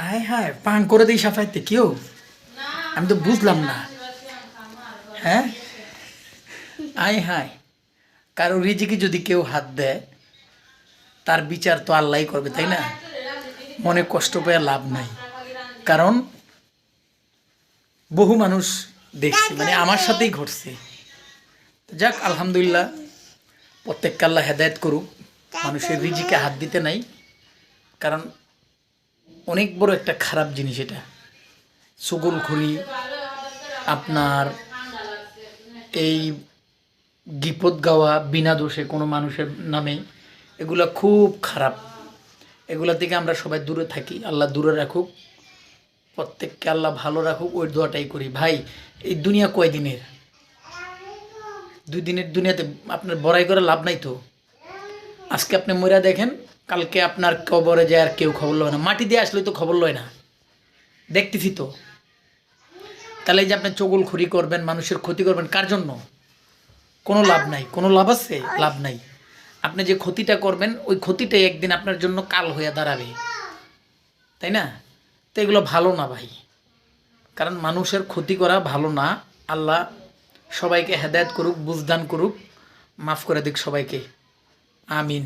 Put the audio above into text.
আয় হায় পান করে দিই সাফাইতে কেউ, আমি তো বুঝলাম না। হ্যাঁ, আয় হায়, কারো রিজিকে যদি কেউ হাত দেয় তার বিচার তো আল্লাহই করবে, তাই না? মনে কষ্ট পেয়ে লাভ নাই, কারণ বহু মানুষ দেখছি, মানে আমার সাথেই ঘটছে। যাক আলহামদুলিল্লাহ, প্রত্যেককে আল্লাহ হেদায়েত করুক। মানুষের রিজিকে হাত দিতে নাই, কারণ অনেক বড় একটা খারাপ জিনিস এটা। চুগলখড়ি, আপনার এই গীপত গাওয়া বিনা দোষে কোনো মানুষের নামে, এগুলা খুব খারাপ। এগুলা থেকে আমরা সবাই দূরে থাকি, আল্লাহ দূরে রাখুক, প্রত্যেককে আল্লাহ ভালো রাখুক, ওই দোয়াটাই করি। ভাই, এই দুনিয়া কয় দিনের? 2 দিনের দুনিয়াতে আপনার বড়াই করে লাভ নাই তো। আজকে আপনি মইরা দেখেন, কালকে আপনার কবরে যায় আর কেউ খবর লয় না, মাটি দিয়ে আসলে তো খবর লয় না, দেখতেছি তো। তাহলে এই যে আপনি চগলখড়ি করবেন, মানুষের ক্ষতি করবেন, কার জন্য? কোনো লাভ নাই, কোনো লাভ আছে? লাভ নাই। আপনি যে ক্ষতিটা করবেন, ওই ক্ষতিটাই একদিন আপনার জন্য কাল হয়ে দাঁড়াবে, তাই না? তো এগুলো ভালো না ভাই, কারণ মানুষের ক্ষতি করা ভালো না। আল্লাহ সবাইকে হেদায়েত করুক, বুঝদান করুক, মাফ করে দিক সবাইকে। আমিন।